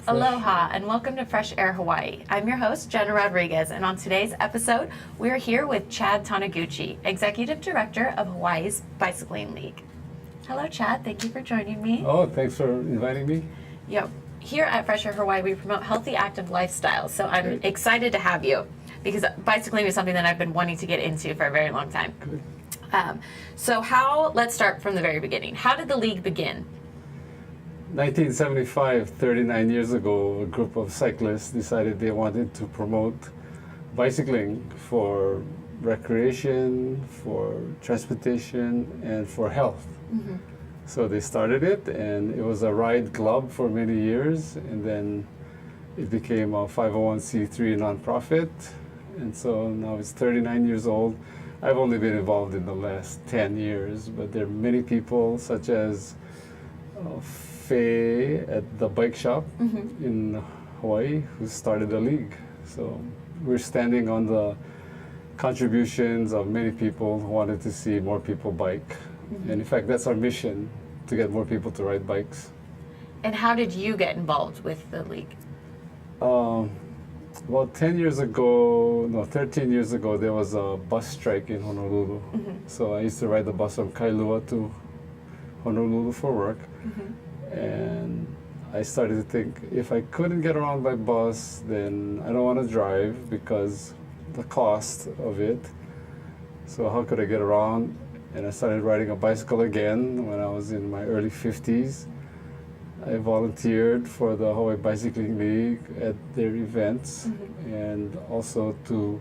Aloha and welcome to Fresh Air Hawaii. I'm your host, Gennah Rodriguez, and on today's episode, we're here with Chad Taniguchi, Executive Director of Hawaii's Bicycling League. Hello, Chad. Thank you for joining me. Oh, thanks for inviting me. Yep. Here at Fresh Air Hawaii, we promote healthy, active lifestyles, so I'm excited to have you because bicycling is something that I've been wanting to get into for a very long time. Good. Let's start from the very beginning. How did the league begin? 1975, 39 years ago, a group of cyclists decided they wanted to promote bicycling for recreation, for transportation, and for health. Mm-hmm. So they started it, and it was a ride club for many years, and then it became a 501c3 nonprofit, and so now it's 39 years old. I've only been involved in the last 10 years, but there are many people such as Faye at the bike shop in Hawaii who started the league. So we're standing on the contributions of many people who wanted to see more people bike. And in fact, that's our mission, to get more people to ride bikes. And how did you get involved with the league? About 13 years ago, there was a bus strike in Honolulu. So I used to ride the bus from Kailua to Honolulu for work. And I started to think, if I couldn't get around by bus, then I don't want to drive because the cost of it. So how could I get around? And I started riding a bicycle again when I was in my early 50s. I volunteered for the Hawaii Bicycling League at their events and also to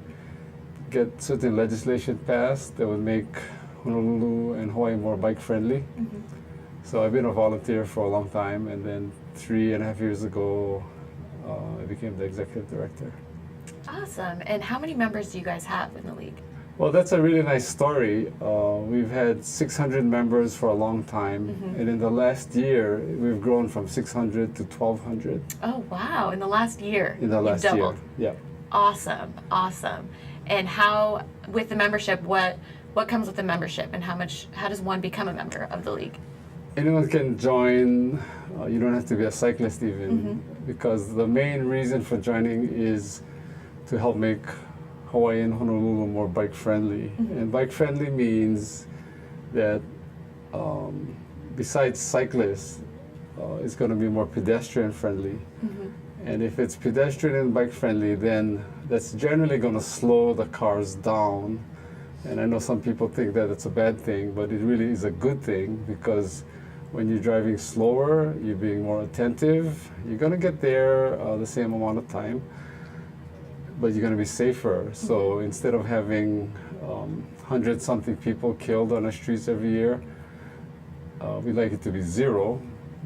get certain legislation passed that would make Honolulu and Hawaii more bike friendly. So I've been a volunteer for a long time, and then 3.5 years ago, I became the executive director. Awesome. And how many members do you guys have in the league? Well, that's a really nice story. We've had 600 members for a long time, and in the last year, we've grown from 600 to 1,200. Oh, wow. In the last year? In the last year, doubled. yeah. Awesome. Awesome. And how, with the membership, what comes with the membership, and how does one become a member of the league? Anyone can join. You don't have to be a cyclist even, because the main reason for joining is to help make Hawaii and Honolulu more bike friendly. And bike friendly means that besides cyclists, it's going to be more pedestrian friendly. And if it's pedestrian and bike friendly, then that's generally going to slow the cars down. And I know some people think that it's a bad thing, but it really is a good thing, because when you're driving slower, you're being more attentive, you're going to get there the same amount of time, but you're going to be safer. So instead of having 100-something people killed on the streets every year, we'd like it to be 0,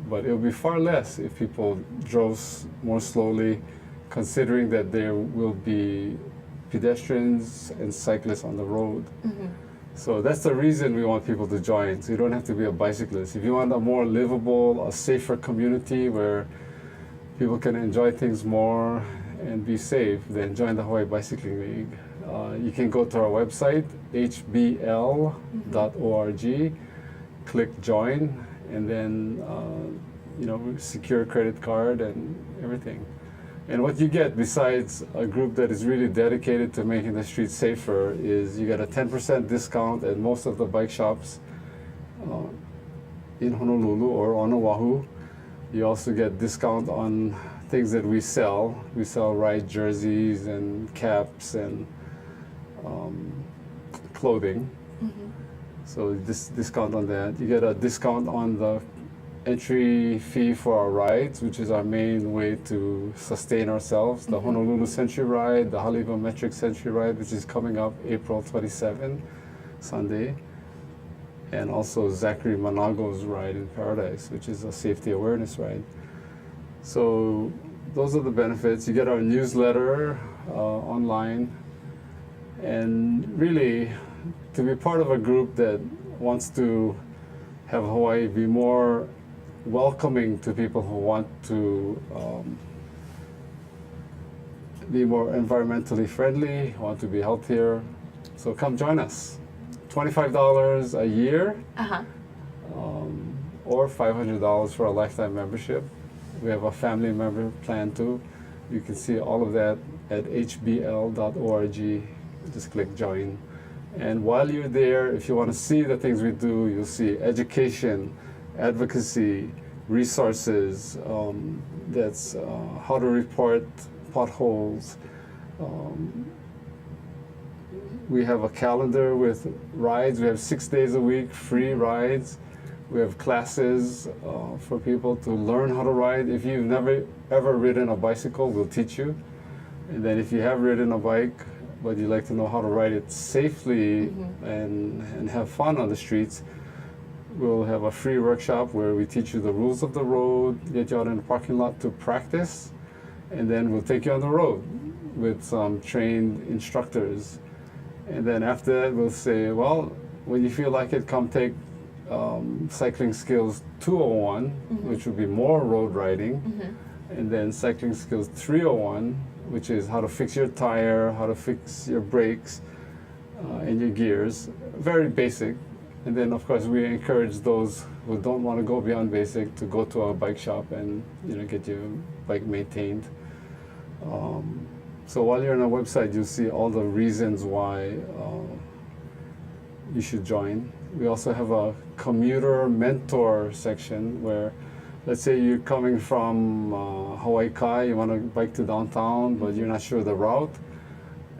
but it would be far less if people drove more slowly, considering that there will be pedestrians and cyclists on the road. So that's the reason we want people to join. So you don't have to be a bicyclist. If you want a more livable, a safer community where people can enjoy things more and be safe, then join the Hawaii Bicycling League. You can go to our website, hbl.org, click join, and then secure a credit card and everything. And what you get, besides a group that is really dedicated to making the streets safer, is you get a 10% discount at most of the bike shops in Honolulu or on Oahu. You also get discount on things that we sell. We sell ride jerseys and caps and clothing. So this discount on that. You get a discount on the entry fee for our rides, which is our main way to sustain ourselves. The Honolulu Century Ride, the Haleiwa Metric Century Ride, which is coming up April 27, Sunday, and also Zachary Manago's Ride in Paradise, which is a safety awareness ride. So those are the benefits. You get our newsletter online, and really to be part of a group that wants to have Hawaii be more welcoming to people who want to be more environmentally friendly, want to be healthier. So come join us. $25 a year, or $500 for a lifetime membership. We have a family member plan too. You can see all of that at hbl.org. Just click join. And while you're there, if you want to see the things we do, you'll see education, advocacy, resources, that's how to report potholes. We have a calendar with rides. We have 6 days a week, free rides. We have classes for people to learn how to ride. If you've never ever ridden a bicycle, we'll teach you. And then if you have ridden a bike, but you like to know how to ride it safely and have fun on the streets, we'll have a free workshop where we teach you the rules of the road, get you out in the parking lot to practice, and then we'll take you on the road with some trained instructors. And then after that, we'll say, well, when you feel like it, come take cycling skills 201, which would be more road riding, and then cycling skills 301, which is how to fix your tire, how to fix your brakes and your gears. Very basic. And then, of course, we encourage those who don't want to go beyond basic to go to our bike shop and get your bike maintained. So while you're on our website, you'll see all the reasons why you should join. We also have a Commuter Mentor section where, let's say you're coming from Hawai'i, you want to bike to downtown, but you're not sure the route,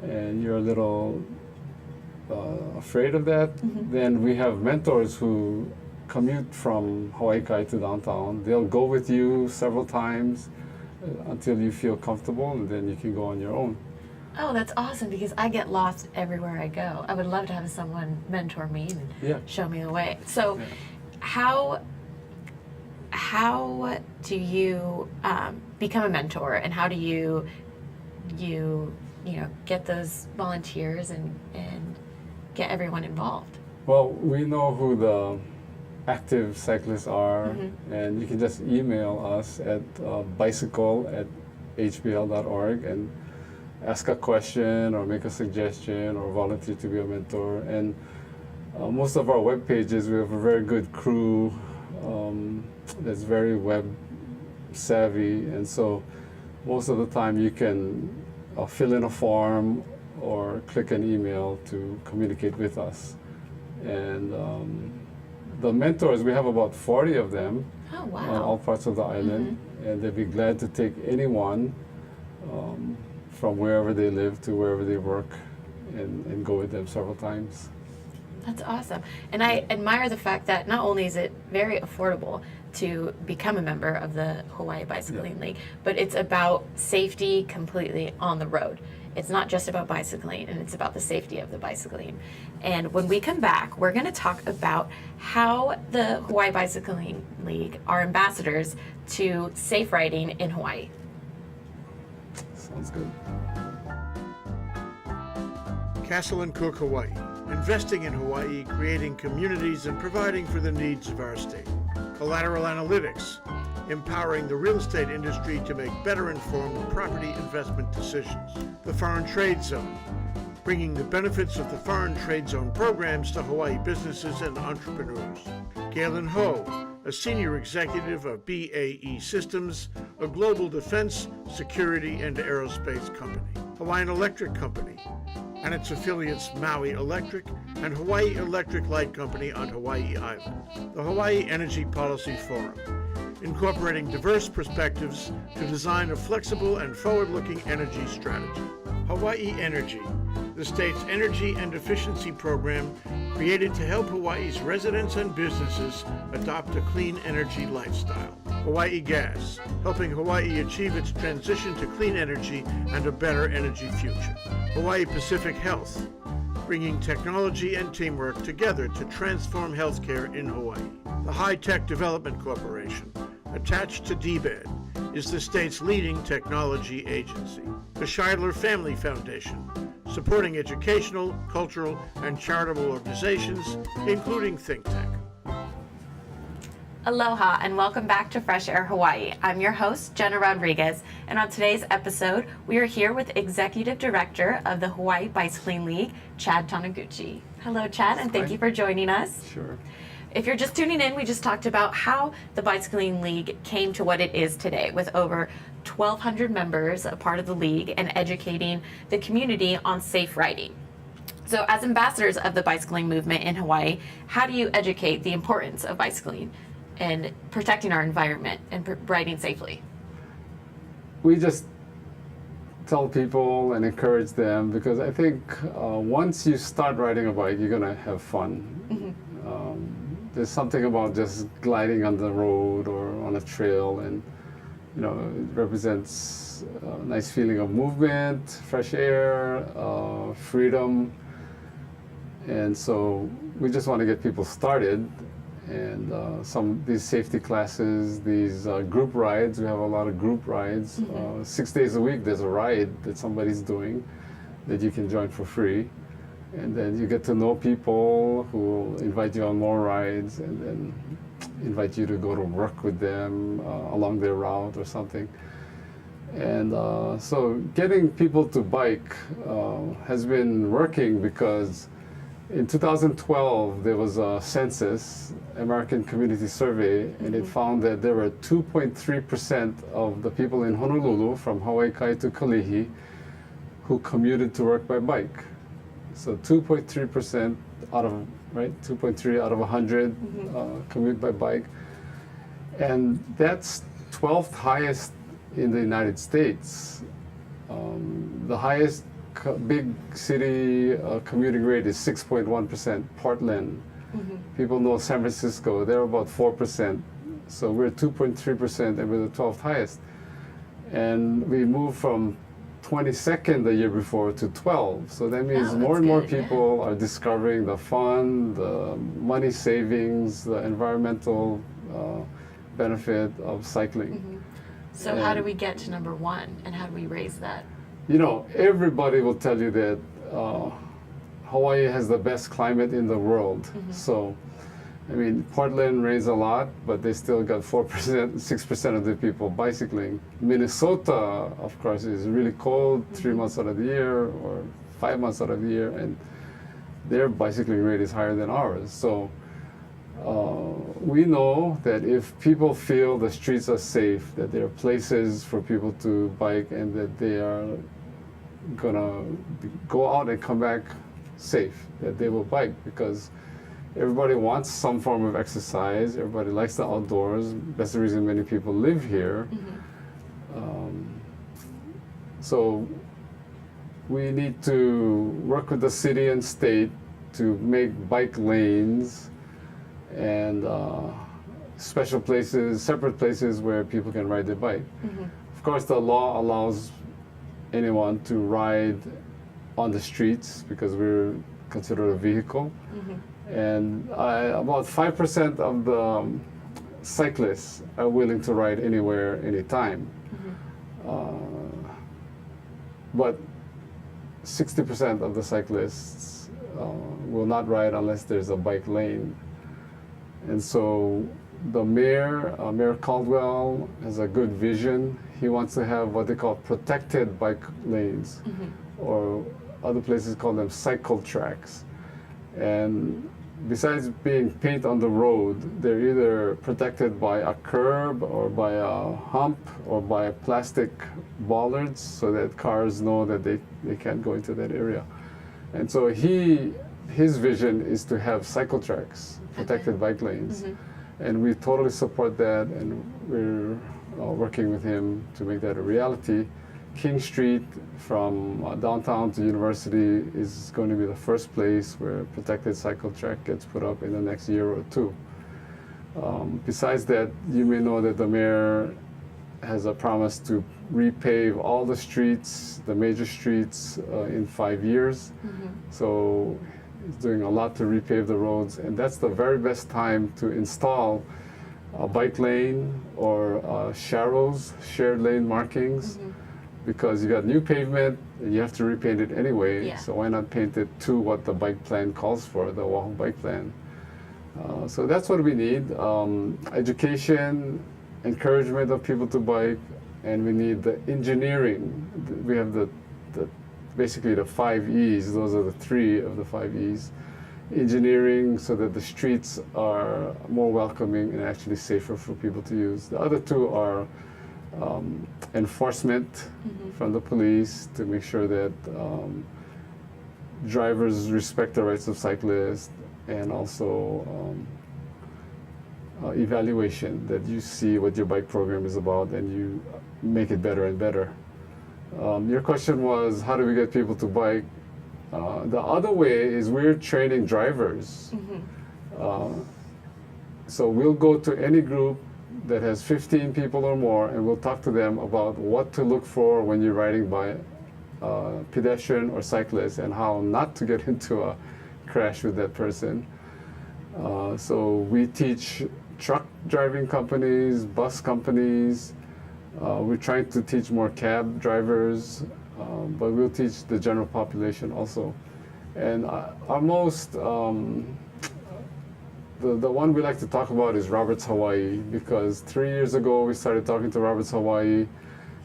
and you're a little afraid of that, then we have mentors who commute from Hawai'i to downtown. They'll go with you several times until you feel comfortable, and then you can go on your own. Oh, that's awesome, because I get lost everywhere I go. I would love to have someone mentor me and show me the way. So how do you become a mentor, and how do you get those volunteers and get everyone involved? Well, we know who the active cyclists are, and you can just email us at bicycle@hbl.org and ask a question or make a suggestion or volunteer to be a mentor. And most of our web pages, we have a very good crew that's very web savvy, and so most of the time you can fill in a form or click an email to communicate with us. And the mentors, we have about 40 of them on all parts of the island, and they'd be glad to take anyone from wherever they live to wherever they work and go with them several times. That's awesome. And I admire the fact that not only is it very affordable to become a member of the Hawaii Bicycling League, but it's about safety completely on the road. It's not just about bicycling, and it's about the safety of the bicycling. And when we come back, we're going to talk about how the Hawaii Bicycling League are ambassadors to safe riding in Hawaii. Sounds good. Castle and Cook, Hawaii. Investing in Hawaii, creating communities, and providing for the needs of our state. Collateral Analytics, empowering the real estate industry to make better informed property investment decisions. The Foreign Trade Zone, bringing the benefits of the Foreign Trade Zone programs to Hawaii businesses and entrepreneurs. Galen Ho, a senior executive of BAE Systems, a global defense, security, and aerospace company. Hawaiian Electric Company and its affiliates Maui Electric and Hawaii Electric Light Company on Hawaii Island. The Hawaii Energy Policy Forum, incorporating diverse perspectives to design a flexible and forward-looking energy strategy. Hawaii Energy, the state's energy and efficiency program created to help Hawaii's residents and businesses adopt a clean energy lifestyle. Hawaii Gas, helping Hawaii achieve its transition to clean energy and a better energy future. Hawaii Pacific Health, bringing technology and teamwork together to transform healthcare in Hawaii. The High Tech Development Corporation, attached to DBED, is the state's leading technology agency. The Scheidler Family Foundation, supporting educational, cultural, and charitable organizations, including think tank. Aloha and welcome back to Fresh Air Hawaii. I'm your host, Gennah Rodriguez, and on today's episode, we are here with Executive Director of the Hawaii Bicycling League, Chad Taniguchi. Hello, Chad, and thank you for joining us. Sure. if you're just tuning in, we just talked about how the Bicycling League came to what it is today, with over 1,200 members, a part of the league, and educating the community on safe riding. So as ambassadors of the bicycling movement in Hawaii, how do you educate the importance of bicycling and protecting our environment and riding safely? We just tell people and encourage them, because I think once you start riding a bike, you're gonna have fun. There's something about just gliding on the road or on a trail, and it represents a nice feeling of movement, fresh air, freedom. And so we just want to get people started. And these safety classes, these group rides, we have a lot of group rides. 6 days a week there's a ride that somebody's doing that you can join for free. And then you get to know people who will invite you on more rides, and then invite you to go to work with them along their route or something. And so getting people to bike has been working, because in 2012 there was a census, American Community Survey, and it found that there were 2.3% of the people in Honolulu, from Hawaii to Kalihi, who commuted to work by bike. So 2.3% out of, 2.3 out of 100 commute by bike. And that's 12th highest in the United States. The highest big city commuting rate is 6.1%, Portland. People know San Francisco, they're about 4%. So we're 2.3% and we're the 12th highest. And we moved from 22nd the year before to 12. So that means more and more people are discovering the fun, the money savings, the environmental benefit of cycling. So how do we get to number one, and how do we raise that? Everybody will tell you that Hawaii has the best climate in the world. So, Portland rains a lot, but they still got 4%, 6% of the people bicycling. Minnesota, of course, is really cold 3 months out of the year or 5 months out of the year, and their bicycling rate is higher than ours. So we know that if people feel the streets are safe, that there are places for people to bike, and that they are gonna go out and come back safe, that they will bike, because everybody wants some form of exercise. Everybody likes the outdoors. That's the reason many people live here. So we need to work with the city and state to make bike lanes and special places, separate places where people can ride their bike. Of course, the law allows anyone to ride on the streets, because we're considered a vehicle. And about 5% of the cyclists are willing to ride anywhere, anytime. But 60% of the cyclists will not ride unless there's a bike lane. And so the mayor, Mayor Caldwell, has a good vision. He wants to have what they call protected bike lanes, or other places call them cycle tracks. And besides being paint on the road, they're either protected by a curb or by a hump or by plastic bollards, so that cars know that they can't go into that area. And so his vision is to have cycle tracks, protected bike lanes. And we totally support that, and we're working with him to make that a reality. King Street from downtown to University is going to be the first place where a protected cycle track gets put up in the next year or two. Besides that, you may know that the mayor has a promise to repave all the streets, the major streets, in 5 years. So he's doing a lot to repave the roads, and that's the very best time to install a bike lane or sharrows, shared lane markings. Because you got new pavement and you have to repaint it anyway, so why not paint it to what the bike plan calls for, the Oahu bike plan. So that's what we need, education, encouragement of people to bike, and we need the engineering. We have basically the 5 E's, those are the 3 of the 5 E's. engineering so that the streets are more welcoming and actually safer for people to use. The other two are enforcement from the police to make sure that drivers respect the rights of cyclists, and also evaluation, that you see what your bike program is about and you make it better and better. Your question was, how do we get people to bike? The other way is we're training drivers. So we'll go to any group that has 15 people or more, and we'll talk to them about what to look for when you're riding by pedestrian or cyclist, and how not to get into a crash with that person. So we teach truck driving companies, bus companies. We're trying to teach more cab drivers, but we'll teach the general population also. And our most, the one we like to talk about is Roberts Hawai'i, because 3 years ago we started talking to Roberts Hawai'i.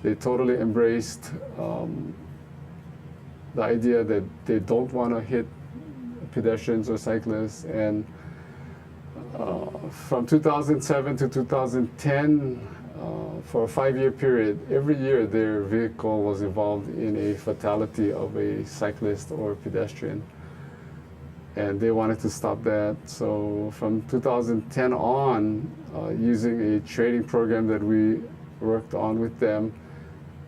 They totally embraced the idea that they don't want to hit pedestrians or cyclists. And from 2007 to 2010, for a 5-year period, every year their vehicle was involved in a fatality of a cyclist or pedestrian. And they wanted to stop that. So from 2010 on, using a training program that we worked on with them,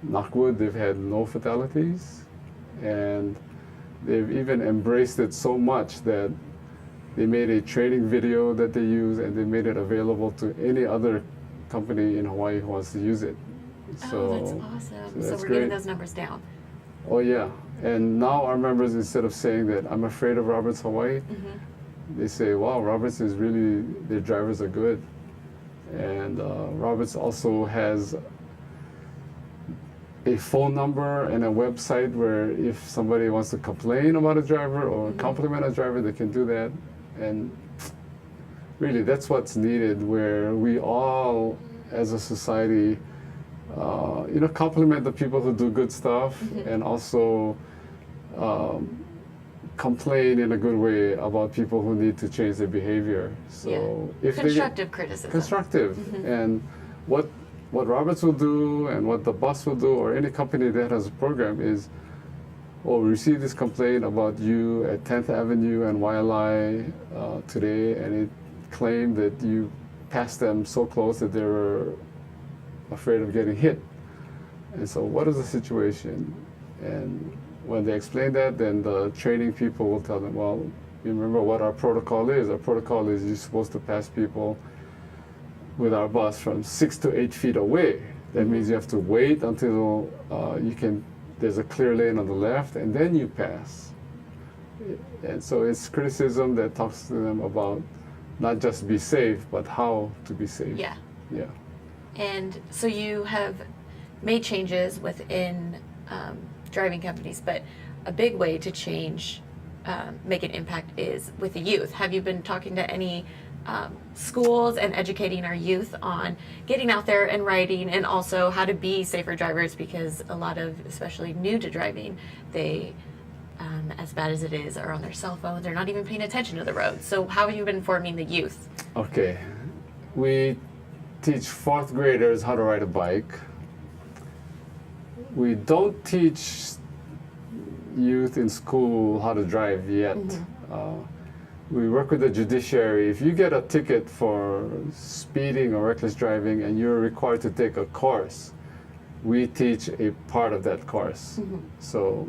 knock wood, they've had no fatalities. And they've even embraced it so much that they made a training video that they use, and they made it available to any other company in Hawaii who wants to use it. Oh, that's awesome. So that's we're getting great. those numbers down. Oh yeah, and now our members, instead of saying that I'm afraid of Roberts Hawai'i, they say, wow, Roberts is really, their drivers are good. And Roberts also has a phone number and a website where if somebody wants to complain about a driver or compliment a driver, they can do that. And really, that's what's needed, where we all, as a society, compliment the people who do good stuff, and also complain in a good way about people who need to change their behavior. So if Constructive criticism. constructive, and what Roberts will do, and what the bus will do, or any company that has a program is, oh, we received this complaint about you at 10th Avenue and YLI today, and it claimed that you passed them so close that they were afraid of getting hit. And so what is the situation? And when they explain that, then the training people will tell them, well, you remember what our protocol is. Our protocol is you're supposed to pass people with our bus from 6 to 8 feet away. That means you have to wait until there's a clear lane on the left, and then you pass. And so it's criticism that talks to them about not just be safe, but how to be safe. Yeah. Yeah. And so you have made changes within driving companies, but a big way to change, make an impact is with the youth. Have you been talking to any schools and educating our youth on getting out there and riding, and also how to be safer drivers? Because a lot of, especially new to driving, they, as bad as it is, are on their cell phones. They're not even paying attention to the road. So how have you been informing the youth? Okay. We teach 4th graders how to ride a bike. We don't teach youth in school how to drive yet. We work with the judiciary. If you get a ticket for speeding or reckless driving and you're required to take a course, we teach a part of that course. So,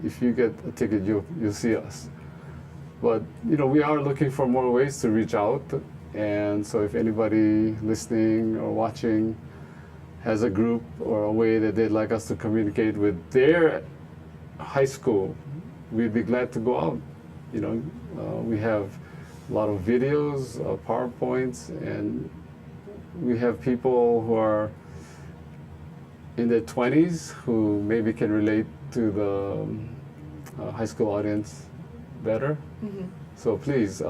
if you get a ticket, you'll see us. But, we are looking for more ways to reach out. And so if anybody listening or watching has a group or a way that they'd like us to communicate with their high school, we'd be glad to go out. We have a lot of videos, PowerPoints, and we have people who are in their 20s who maybe can relate to the high school audience better. So please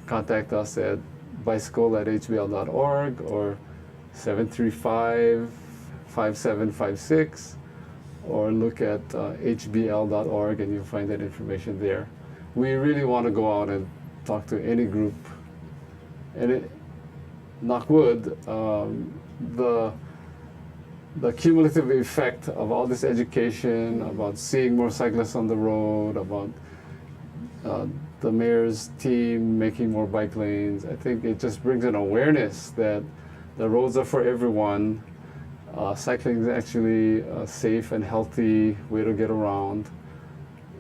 contact us at bicycle@hbl.org or 735-5756, or look at hbl.org and you'll find that information there. We really want to go out and talk to any group. And knock wood, the cumulative effect of all this education about seeing more cyclists on the road, about the mayor's team making more bike lanes, I think it just brings an awareness that the roads are for everyone. Cycling is actually a safe and healthy way to get around.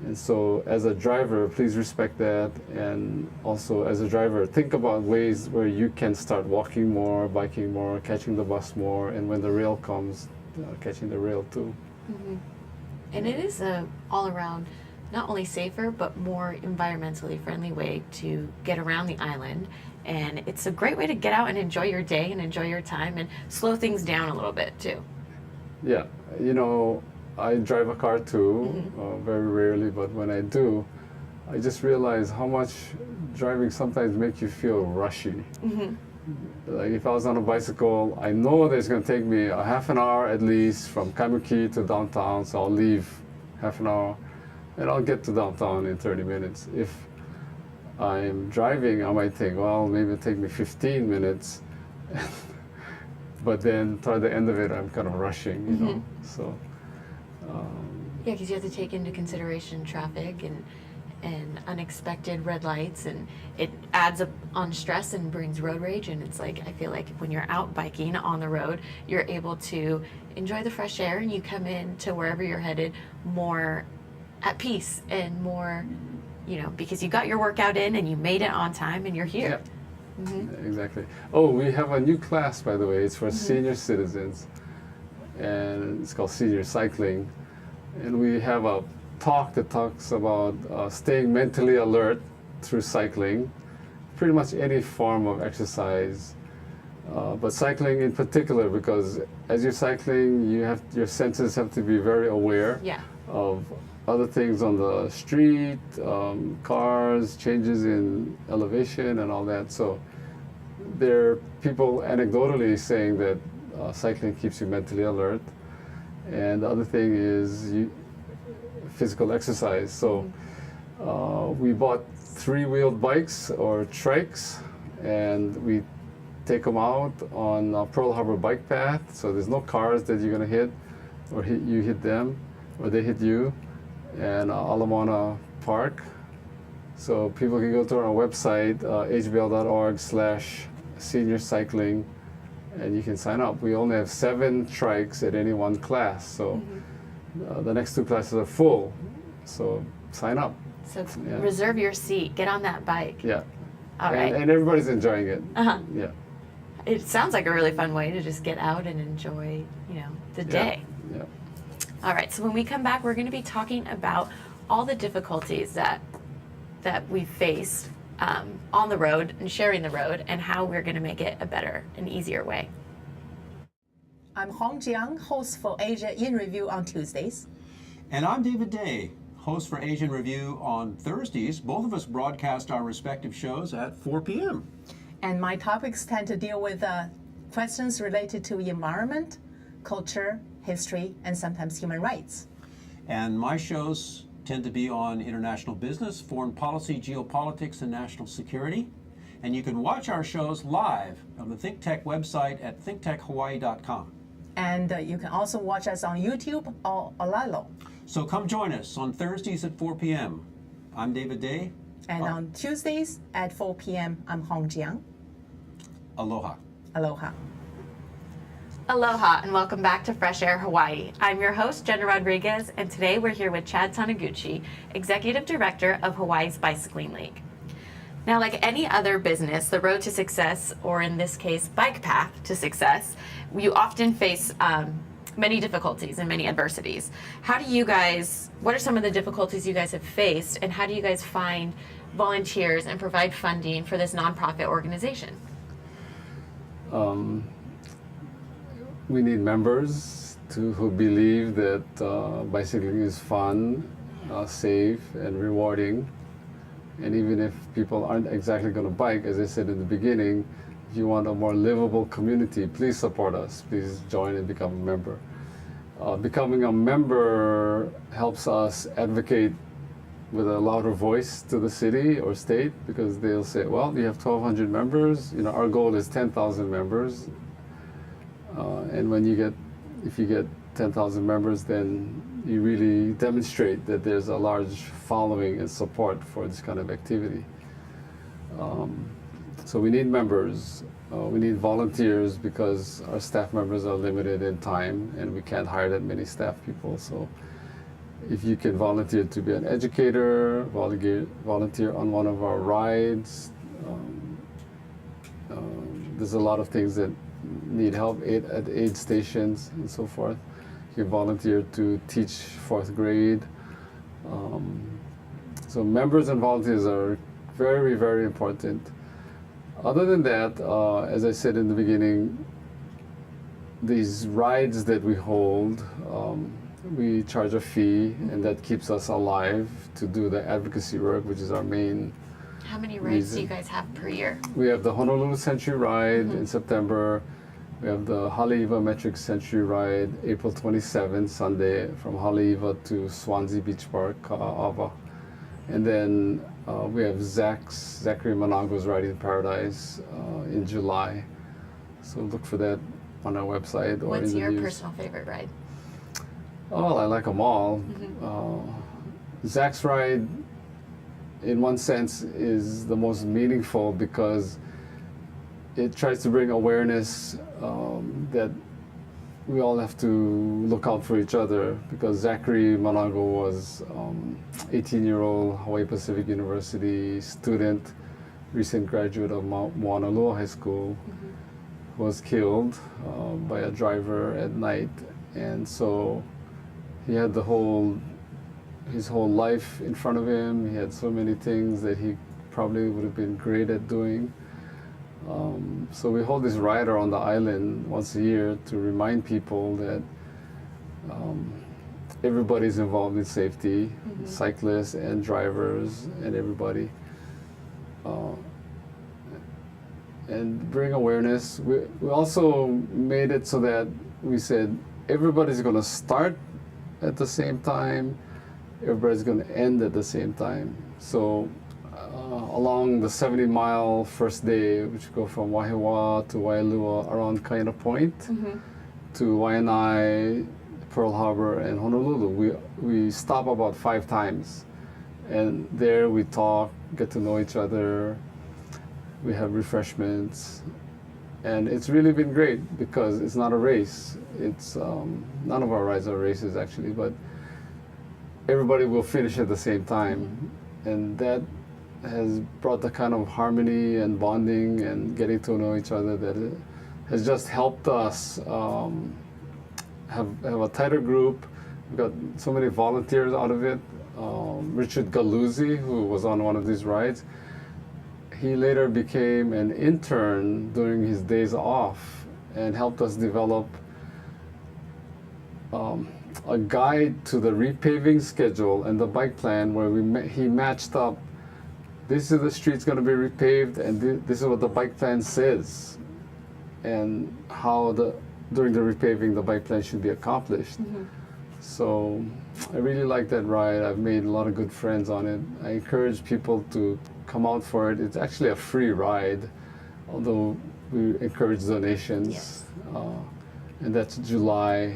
And so as a driver, please respect that. And also as a driver, think about ways where you can start walking more, biking more, catching the bus more, and when the rail comes, catching the rail too. Mm-hmm. And it is a all-around, not only safer, but more environmentally friendly way to get around the island. And it's a great way to get out and enjoy your day and enjoy your time and slow things down a little bit too. Yeah, you know, I drive a car too, very rarely, but when I do, I just realize how much driving sometimes makes you feel rushy. Like if I was on a bicycle, I know that it's going to take me a half an hour at least from Kamuki to downtown, so I'll leave half an hour and I'll get to downtown in 30 minutes. If I'm driving, I might think, well, maybe it'll take me 15 minutes. But then toward the end of it, I'm kind of rushing, you know. So. Yeah, because you have to take into consideration traffic and unexpected red lights, and it adds up on stress and brings road rage. And it's like, I feel like when you're out biking on the road, you're able to enjoy the fresh air and you come in to wherever you're headed more at peace and more, you know, because you got your workout in and you made it on time and you're here. Yeah. Exactly. Oh, we have a new class, by the way. It's for senior citizens, and it's called Senior Cycling. And we have a talk that talks about staying mentally alert through cycling, pretty much any form of exercise, but cycling in particular, because as you're cycling, your senses have to be very aware of other things on the street, cars, changes in elevation and all that. So there are people anecdotally saying that cycling keeps you mentally alert. And the other thing is physical exercise. So we bought 3-wheeled bikes or trikes, and we take them out on Pearl Harbor Bike Path. So there's no cars that you're gonna hit, or you hit them, or they hit you. And Ala Moana Park. So people can go to our website, hbl.org/senior cycling, and you can sign up. We only have 7 trikes at any one class, so the next 2 classes are full. So sign up. So reserve your seat, get on that bike. Yeah. All right. And everybody's enjoying it. Yeah. It sounds like a really fun way to just get out and enjoy, you know, the day. Yeah. All right, so when we come back, we're going to be talking about all the difficulties that we faced on the road and sharing the road, and how we're going to make it a better and easier way. I'm Hong Jiang, host for Asia in Review on Tuesdays. And I'm David Day, host for Asian Review on Thursdays. Both of us broadcast our respective shows at 4 p.m. And my topics tend to deal with questions related to environment, culture, history, and sometimes human rights. And my shows tend to be on international business, foreign policy, geopolitics, and national security. And you can watch our shows live on the ThinkTech website at thinktechhawaii.com. And you can also watch us on YouTube or Olalo. So come join us on Thursdays at 4 p.m. I'm David Day. And on Tuesdays at 4 p.m., I'm Hong Jiang. Aloha. Aloha. Aloha and welcome back to Fresh Air Hawaii. I'm your host, Gennah Rodriguez, and today we're here with Chad Taniguchi, Executive Director of Hawaii's Bicycling League. Now, like any other business, the road to success, or in this case, bike path to success, you often face many difficulties and many adversities. What are some of the difficulties you guys have faced, and how do you guys find volunteers and provide funding for this nonprofit organization? We need members who believe that bicycling is fun, safe, and rewarding. And even if people aren't exactly going to bike, as I said in the beginning, if you want a more livable community, please support us. Please join and become a member. Becoming a member helps us advocate with a louder voice to the city or state, because they'll say, well, you have 1,200 members. You know, our goal is 10,000 members. And if you get 10,000 members, then you really demonstrate that there's a large following and support for this kind of activity. So we need members. We need volunteers, because our staff members are limited in time and we can't hire that many staff people. So if you can volunteer to be an educator, volunteer on one of our rides, there's a lot of things that need help at aid stations and so forth. You can volunteer to teach 4th grade. So members and volunteers are very, very important. Other than that, as I said in the beginning, these rides that we hold, we charge a fee, and that keeps us alive to do the advocacy work, which is our main. How many rides do you guys have per year? We have the Honolulu Century Ride in September. We have the Haleiwa Metric Century Ride, April 27th, Sunday, from Haleiwa to Swansea Beach Park, Ka'ava. And then we have Zachary Manago's Ride in Paradise in July. So look for that on our website or What's in the your news. personal favorite ride? Oh, I like them all. Zach's Ride, in one sense, is the most meaningful, because it tries to bring awareness that we all have to look out for each other, because Zachary Manago was 18-year-old Hawaii Pacific University student, recent graduate of Moana Loa High School, was killed by a driver at night. And so he had his whole life in front of him. He had so many things that he probably would have been great at doing. So we hold this ride around the island once a year to remind people that everybody's involved in safety, cyclists and drivers and everybody. And bring awareness. We also made it so that we said everybody's going to start at the same time, everybody's going to end at the same time. So along the 70-mile first day, which go from Wahiawa to Waialua around Kaina Point to Waianae, Pearl Harbor, and Honolulu, we stop about 5 times. And there we talk, get to know each other, we have refreshments. And it's really been great, because it's not a race. It's none of our rides are races actually, but everybody will finish at the same time. And that has brought the kind of harmony and bonding and getting to know each other that it has just helped us have a tighter group. We've got so many volunteers out of it. Richard Galuzzi, who was on one of these rides, he later became an intern during his days off and helped us develop a guide to the repaving schedule and the bike plan, where he matched up, this is the street's going to be repaved, and this is what the bike plan says, and how during the repaving the bike plan should be accomplished. So I really like that ride. I've made a lot of good friends on it. I encourage people to come out for it. It's actually a free ride, although we encourage donations. Yes. And that's July,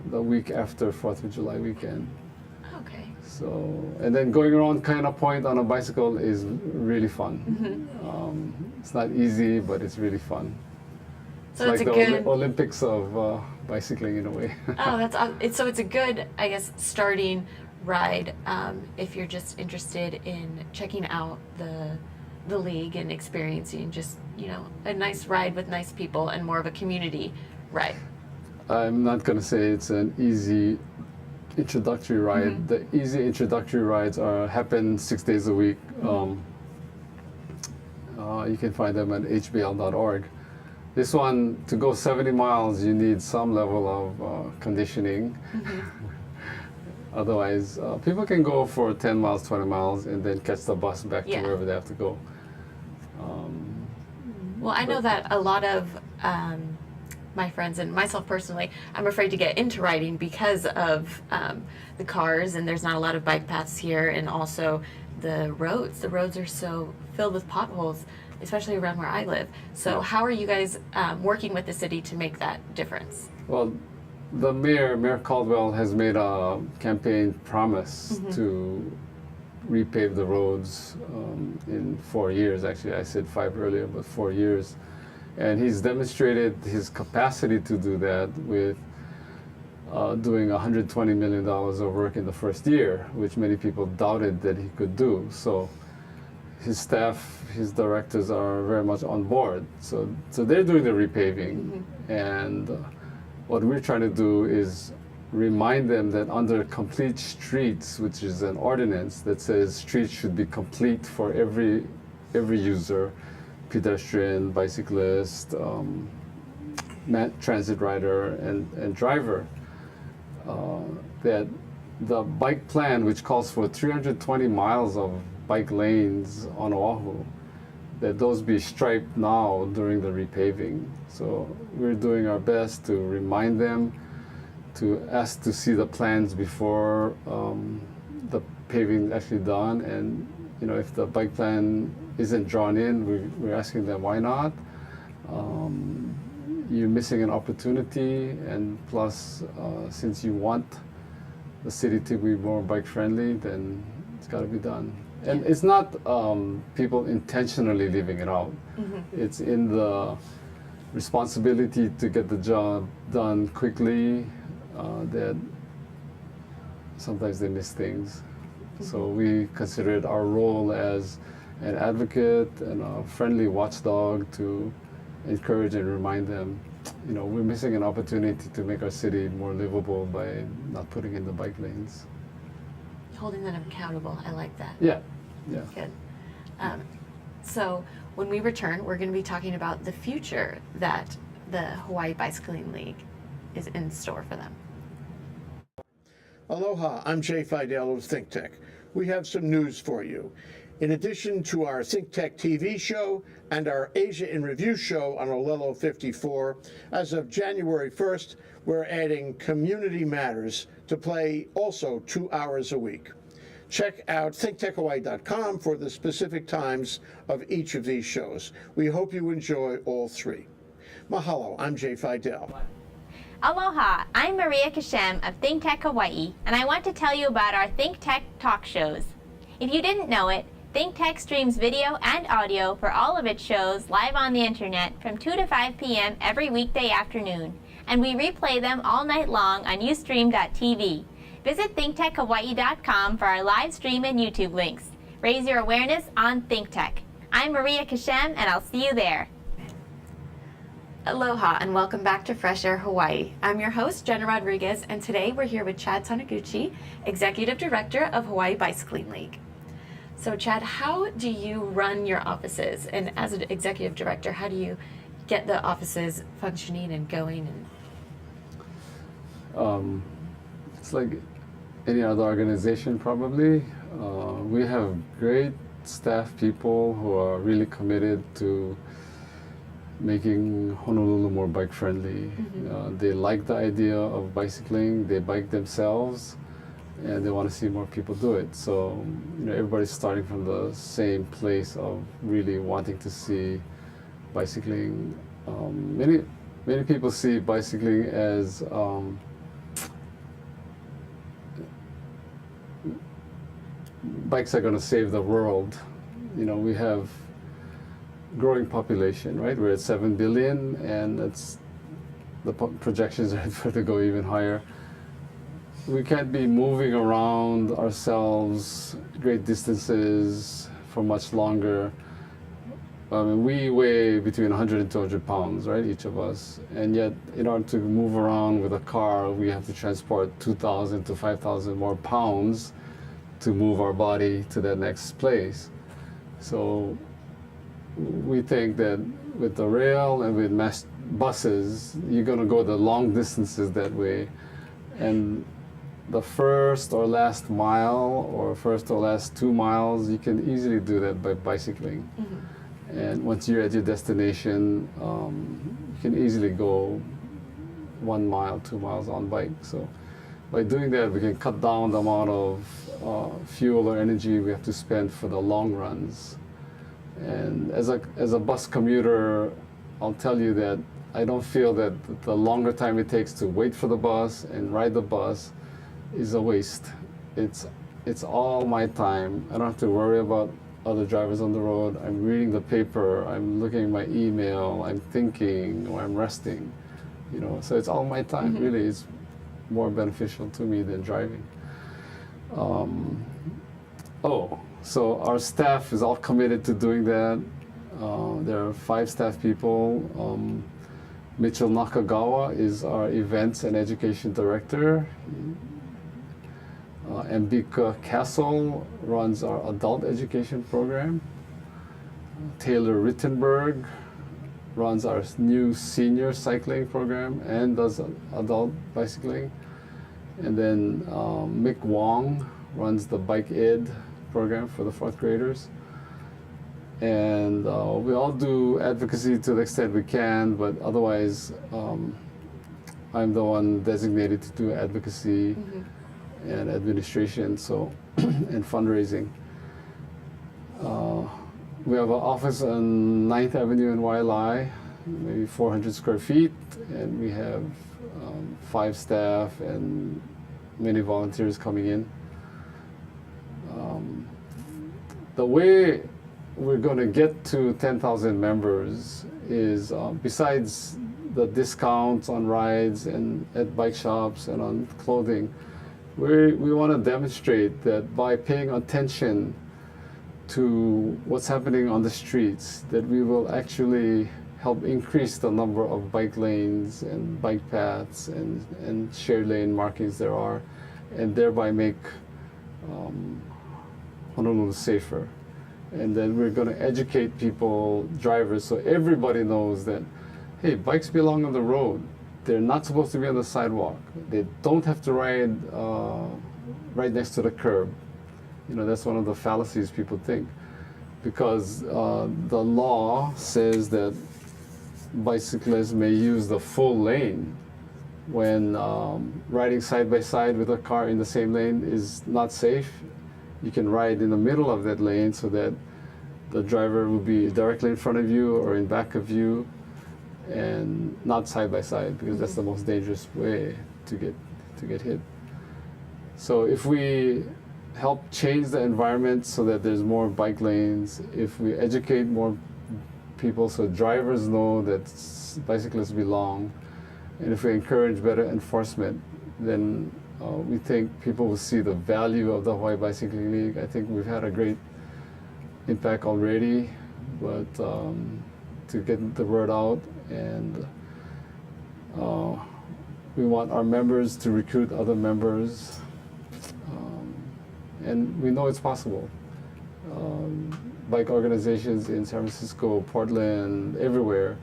the week after 4th of July weekend. Okay. So, and then going around Kaina Point on a bicycle is really fun. It's not easy, but it's really fun. So it's it's like a the good. Olympics of bicycling in a way. Oh, that's so it's a good, I guess, starting ride if you're just interested in checking out the league and experiencing just a nice ride with nice people and more of a community ride. I'm not going to say it's an easy introductory ride. The easy introductory rides happen 6 days a week. You can find them at hbl.org. This one, to go 70 miles, you need some level of conditioning. Otherwise, people can go for 10 miles, 20 miles, and then catch the bus back to wherever they have to go. Well, I know that a lot of my friends and myself personally, I'm afraid to get into riding because of the cars, and there's not a lot of bike paths here, and also the roads. The roads are so filled with potholes, especially around where I live. So how are you guys working with the city to make that difference? Well, the Mayor Caldwell, has made a campaign promise to repave the roads in 4 years. Actually, I said 5 earlier, but 4 years. And he's demonstrated his capacity to do that with doing $120 million of work in the first year, which many people doubted that he could do. So his staff, his directors are very much on board. So they're doing the repaving. And what we're trying to do is remind them that under complete streets, which is an ordinance that says streets should be complete for every user, pedestrian, bicyclist, transit rider, and driver, that the bike plan, which calls for 320 miles of bike lanes on Oahu, that those be striped now during the repaving. So we're doing our best to remind them, to ask to see the plans before the paving actually done. And if the bike plan isn't drawn in, we're asking them why not. You're missing an opportunity, and plus, since you want the city to be more bike friendly, then it's got to be done. And it's not people intentionally leaving it out. It's in the responsibility to get the job done quickly that sometimes they miss things. So we consider it our role as an advocate and a friendly watchdog to encourage and remind them, we're missing an opportunity to make our city more livable by not putting in the bike lanes. Holding them accountable. I like that. Yeah. Good. So when we return, we're going to be talking about the future that the Hawaii Bicycling League is in store for them. Aloha, I'm Jay Fidel of ThinkTech. We have some news for you. In addition to our ThinkTech TV show and our Asia in Review show on Olelo 54, as of January 1st, we're adding Community Matters to play also 2 hours a week. Check out thinktechhawaii.com for the specific times of each of these shows. We hope you enjoy all 3. Mahalo, I'm Jay Fidel. Aloha, I'm Maria Kashem of ThinkTech Hawaii, and I want to tell you about our ThinkTech talk shows. If you didn't know it, ThinkTech streams video and audio for all of its shows live on the internet from 2 to 5 p.m. every weekday afternoon, and we replay them all night long on ustream.tv. Visit thinktechhawaii.com for our live stream and YouTube links. Raise your awareness on ThinkTech. I'm Maria Kashem, and I'll see you there. Aloha and welcome back to Fresh Air Hawaii. I'm your host, Gennah Rodriguez, and today we're here with Chad Taniguchi, Executive Director of Hawaii Bicycling League. So Chad, how do you run your offices? And as an Executive Director, how do you get the offices functioning and going? It's like any other organization probably. We have great staff people who are really committed to making Honolulu more bike friendly. They like the idea of bicycling, they bike themselves, and they want to see more people do it. So everybody's starting from the same place of really wanting to see bicycling. Many people see bicycling as bikes are going to save the world. We have growing population, right? We're at 7 billion, and the projections are for to go even higher. We can't be moving around ourselves great distances for much longer. We weigh between 100 and 200 pounds, right, each of us. And yet, in order to move around with a car, we have to transport 2,000 to 5,000 more pounds to move our body to that next place. So we think that with the rail and with mass buses, you're going to go the long distances that way. And the first or last mile or first or last 2 miles, you can easily do that by bicycling. And once you're at your destination, you can easily go 1 mile, 2 miles on bike. So by doing that, we can cut down the amount of fuel or energy we have to spend for the long runs. And as a bus commuter, I'll tell you that I don't feel that the longer time it takes to wait for the bus and ride the bus is a waste. It's all my time. I don't have to worry about other drivers on the road. I'm reading the paper, I'm looking at my email, I'm thinking, or I'm resting. You know, so it's all my time. Really, it's more beneficial to me than driving. So our staff is all committed to doing that. There are 5 staff people. Mitchell Nakagawa is our events and education director. Ambika Castle runs our adult education program. Taylor Rittenberg runs our new senior cycling program and does adult bicycling. And then Mick Wong runs the bike ed program for the 4th graders. And we all do advocacy to the extent we can, but otherwise I'm the one designated to do advocacy and administration, so and fundraising. We have an office on 9th Avenue in Waialae, maybe 400 square feet, and we have 5 staff and many volunteers coming in. The way we're going to get to 10,000 members is besides the discounts on rides and at bike shops and on clothing, we want to demonstrate that by paying attention to what's happening on the streets, that we will actually help increase the number of bike lanes and bike paths and shared lane markings there are, and thereby make Honolulu safer. And then we're going to educate people, drivers, so everybody knows that, hey, bikes belong on the road. They're not supposed to be on the sidewalk. They don't have to ride right next to the curb. You know, that's one of the fallacies people think. Because the law says that bicyclists may use the full lane when riding side by side with a car in the same lane is not safe. You can ride in the middle of that lane so that the driver will be directly in front of you or in back of you, and not side by side, because that's the most dangerous way to get hit. So if we help change the environment so that there's more bike lanes, if we educate more people so drivers know that bicyclists belong, and if we encourage better enforcement, then we think people will see the value of the Hawaii Bicycling League. I think we've had a great impact already, but to get the word out, and we want our members to recruit other members, and we know it's possible. Bike organizations in San Francisco, Portland, everywhere,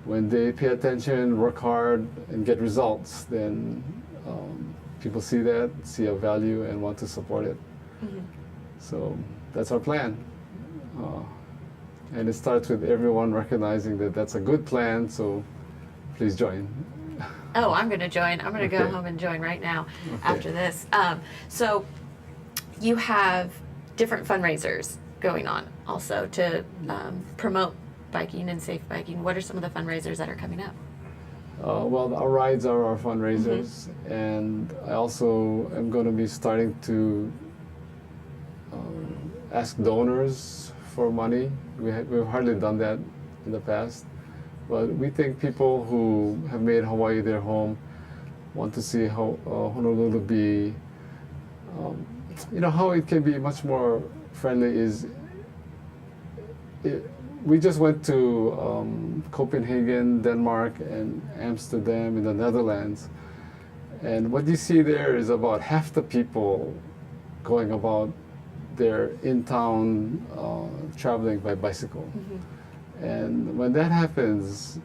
when they pay attention, work hard, and get results, then people see that, see a value, and want to support it. So that's our plan. And it starts with everyone recognizing that that's a good plan, so please join. Oh, I'm going to join. I'm going to go Okay. home and join right now after this. So you have different fundraisers going on also to promote biking and safe biking. What are some of the fundraisers that are coming up? Well, our rides are our fundraisers, and I also am going to be starting to ask donors for money. We've hardly done that in the past, but we think people who have made Hawaii their home want to see how Honolulu be, how it can be much more friendly. We just went to Copenhagen, Denmark, and Amsterdam in the Netherlands. And what you see there is about half the people going about their in-town traveling by bicycle. And when that happens,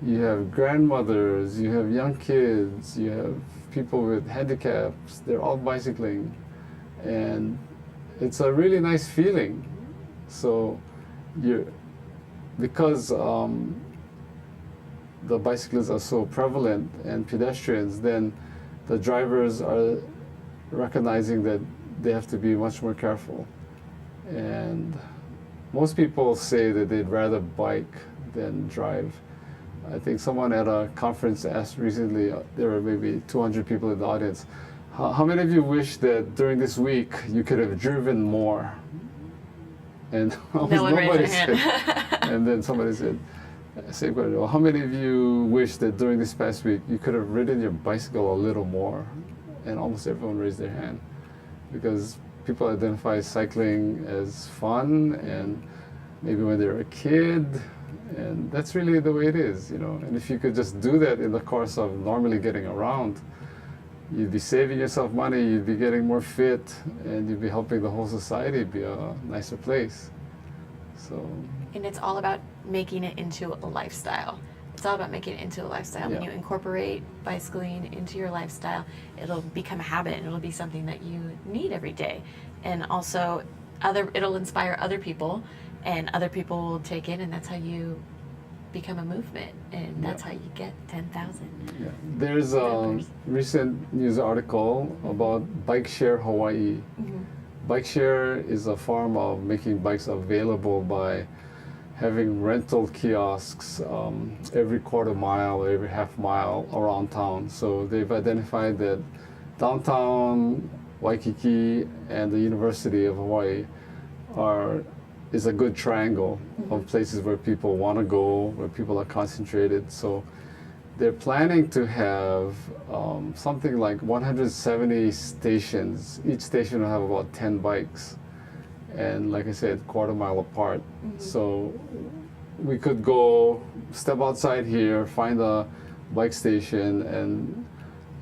you have grandmothers, you have young kids, you have people with handicaps, they're all bicycling. And it's a really nice feeling. So because the bicyclists are so prevalent and pedestrians, then the drivers are recognizing that they have to be much more careful. And most people say that they'd rather bike than drive. I think someone at a conference asked recently, there were maybe 200 people in the audience, how many of you wish that during this week you could have driven more? And almost No one raised nobody their said. hand. And then somebody said, same question, well, how many of you wish that during this past week you could have ridden your bicycle a little more? And almost everyone raised their hand, because people identify cycling as fun, and maybe when they're a kid, and that's really the way it is, you know. And if you could just do that in the course of normally getting around, you'd be saving yourself money, you'd be getting more fit, and you'd be helping the whole society be a nicer place. So. And it's all about making it into a lifestyle. It's all about making it into a lifestyle. When Yeah. you incorporate bicycling into your lifestyle, it'll become a habit, and it'll be something that you need every day. And also, it'll inspire other people, and other people will take it, and that's how you become a movement, and that's how you get 10,000. Yeah. There's a recent news article about Bike Share Hawaii. Bike Share is a form of making bikes available by having rental kiosks every quarter mile or every half mile around town. So they've identified that downtown Waikiki and the University of Hawaii is a good triangle of places where people want to go, where people are concentrated. So they're planning to have something like 170 stations. Each station will have about 10 bikes. And like I said, quarter mile apart. So we could go, step outside here, find a bike station, and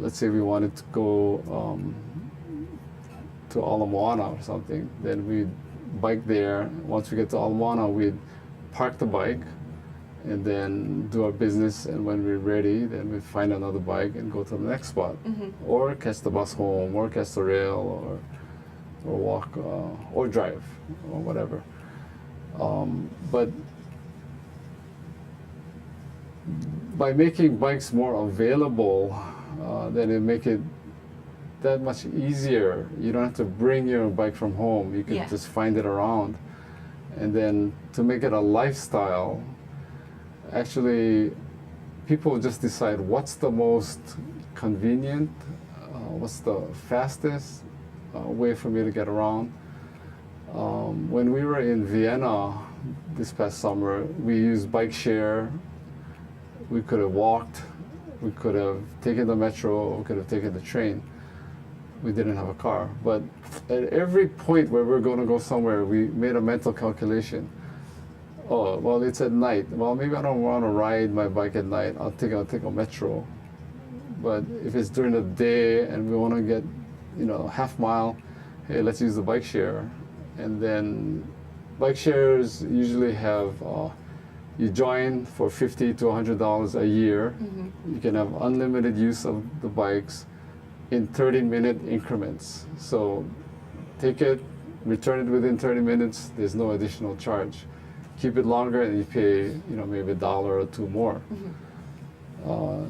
let's say we wanted to go to Ala Moana or something, then we'd bike there. Once we get to Ala Moana, we'd park the bike and then do our business, and when we're ready, then we'd find another bike and go to the next spot. Or catch the bus home, or catch the rail, or walk, or drive, or whatever. But by making bikes more available, then it make it that much easier. You don't have to bring your bike from home. You can just find it around. And then to make it a lifestyle, actually, people just decide what's the most convenient, what's the fastest way for me to get around. When we were in Vienna this past summer, we used bike share. We could have walked, we could have taken the metro, we could have taken the train. We didn't have a car, but at every point where we're going to go somewhere, we made a mental calculation. Oh, well, it's at night. Well, maybe I don't want to ride my bike at night. I'll take a metro. But if it's during the day and we want to get, half mile, hey, let's use the bike share. And then bike shares usually have, you join for $50 to $100 a year. You can have unlimited use of the bikes in 30-minute increments. So take it, return it within 30 minutes, there's no additional charge. Keep it longer and you pay, maybe $1 or $2 more.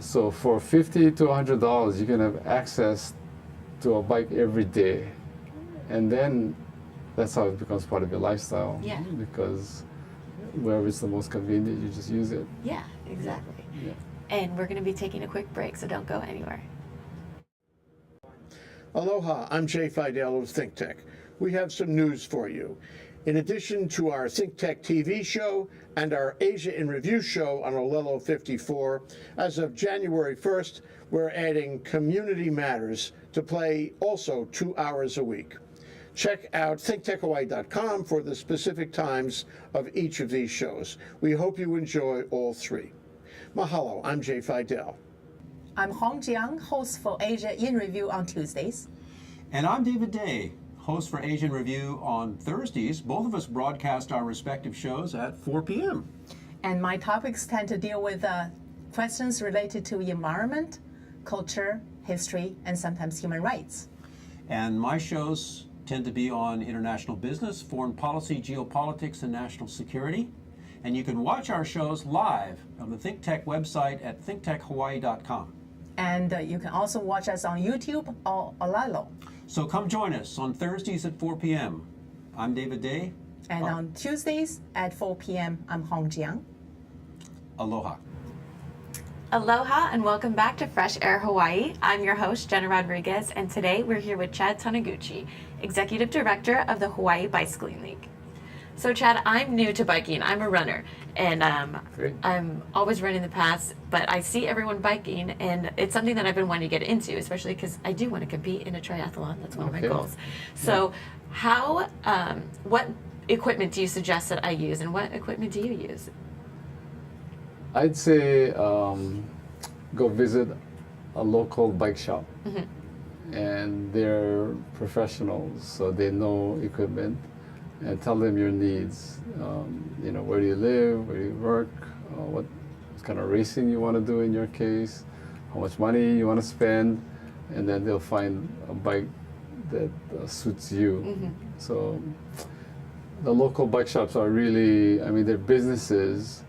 So for $50 to $100, you can have access to a bike every day. And then that's how it becomes part of your lifestyle. Yeah. Because wherever it's the most convenient, you just use it. Yeah, exactly. Yeah. And we're going to be taking a quick break, so don't go anywhere. Aloha, I'm Jay Fidel of ThinkTech. We have some news for you. In addition to our ThinkTech TV show and our Asia in Review show on Olelo 54, as of January 1st, we're adding Community Matters to play also 2 hours a week. Check out thinktechhawaii.com for the specific times of each of these shows. We hope you enjoy all three. Mahalo, I'm Jay Fidel. I'm Hong Jiang, host for Asia in Review on Tuesdays. And I'm David Day, host for Asian Review on Thursdays. Both of us broadcast our respective shows at 4 p.m. And my topics tend to deal with questions related to environment, culture, history, and sometimes human rights. And my shows tend to be on international business, foreign policy, geopolitics, and national security. And you can watch our shows live on the Think Tech website at thinktechhawaii.com. And you can also watch us on YouTube or Olalo. So come join us on Thursdays at 4 p.m. I'm David Day. And on Tuesdays at 4 p.m., I'm Hong Jiang. Aloha. Aloha and welcome back to Fresh Air Hawaii. I'm your host, Gennah Rodriguez, and today we're here with Chad Taniguchi, Executive Director of the Hawai'i Bicycling League. So Chad, I'm new to biking. I'm a runner, and I'm always running the paths, but I see everyone biking, and it's something that I've been wanting to get into, especially because I do want to compete in a triathlon. That's one of my goals. So what equipment do you suggest that I use, and what equipment do you use? I'd say go visit a local bike shop, and they're professionals, so they know equipment, and tell them your needs. Where do you live, where do you work, what kind of racing you want to do in your case, how much money you want to spend, and then they'll find a bike that suits you. So the local bike shops are really, they're businesses.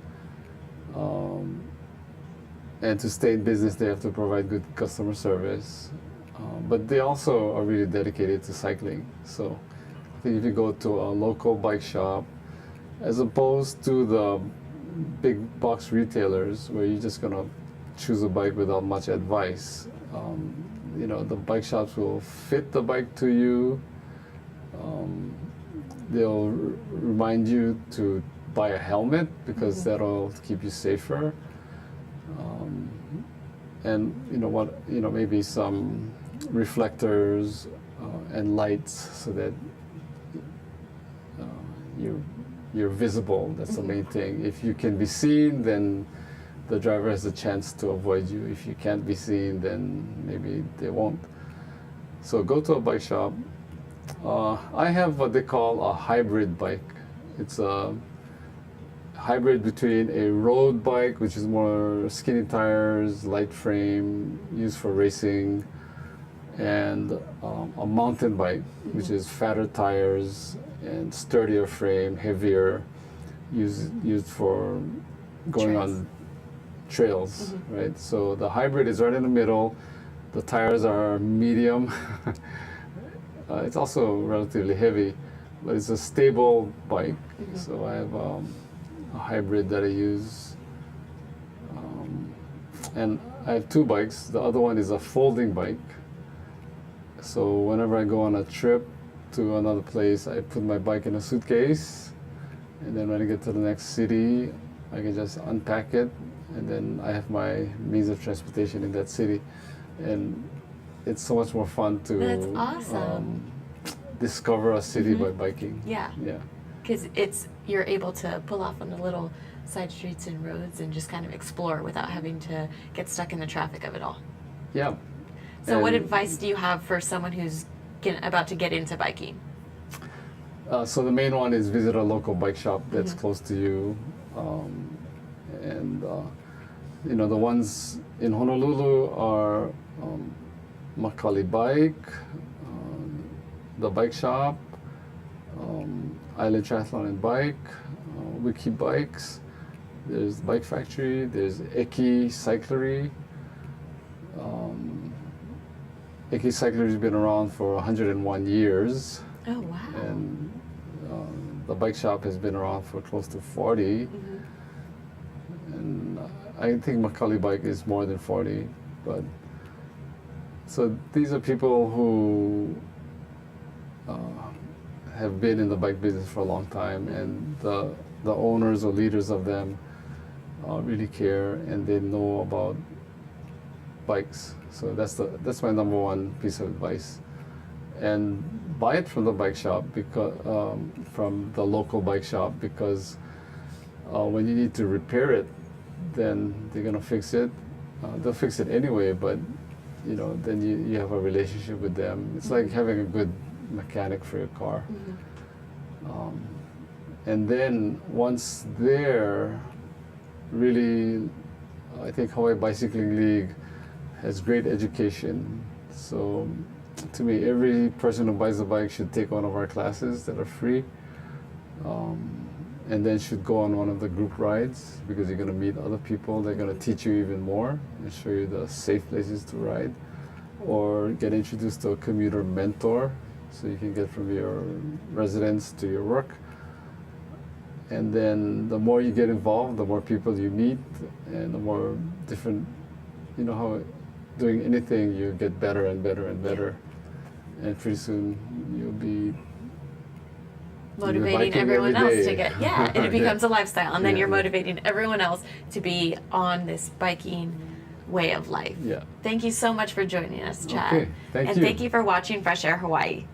And to stay in business, they have to provide good customer service. But they also are really dedicated to cycling. So I think if you go to a local bike shop, as opposed to the big box retailers where you're just gonna choose a bike without much advice, the bike shops will fit the bike to you. They'll remind you to buy a helmet because that'll keep you safer. And maybe some reflectors and lights so that you're visible. That's the main thing. If you can be seen, then the driver has a chance to avoid you. If you can't be seen, then maybe they won't. So go to a bike shop. I have what they call a hybrid bike. It's a hybrid between a road bike, which is more skinny tires, light frame, used for racing, and a mountain bike, which is fatter tires and sturdier frame, heavier, used for going on trails, right? So the hybrid is right in the middle. The tires are medium. It's also relatively heavy, but it's a stable bike. So I have a hybrid that I use. And I have two bikes. The other one is a folding bike. So whenever I go on a trip to another place, I put my bike in a suitcase. And then when I get to the next city, I can just unpack it. And then I have my means of transportation in that city. And it's so much more fun to That's awesome. Discover a city by biking. Yeah. Yeah. Because you're able to pull off on the little side streets and roads and just kind of explore without having to get stuck in the traffic of it all. Yeah. So what advice do you have for someone who's about to get into biking? So the main one is visit a local bike shop that's close to you. The ones in Honolulu are Makali Bike, the bike shop, Island Triathlon and Bike, Wiki Bikes, there's Bike Factory, there's Eki Cyclery. Eki Cyclery has been around for 101 years. Oh, wow. And the bike shop has been around for close to 40. And I think Makali Bike is more than 40. But so these are people who have been in the bike business for a long time, and the owners or leaders of them really care, and they know about bikes. So that's my number one piece of advice. And buy it from the bike shop, because from the local bike shop, because when you need to repair it, then they're gonna fix it. They'll fix it anyway, but then you have a relationship with them. It's like having a good mechanic for your car. And then once there, really, I think Hawaii Bicycling League has great education. So to me, every person who buys a bike should take one of our classes that are free. and then should go on one of the group rides, because you're going to meet other people. They're going to teach you even more and show you the safe places to ride. Or get introduced to a commuter mentor, so you can get from your residence to your work. And then the more you get involved, the more people you meet, and the more different, you know how doing anything you get better and better and better. And pretty soon you'll be motivating biking everyone every else day. to get, yeah, and it becomes a lifestyle, and then Yeah, you're yeah. motivating everyone else to be on this biking way of life. Yeah. Thank you so much for joining us, Chad. Okay, thank and you. thank you for watching Fresh Air Hawaii.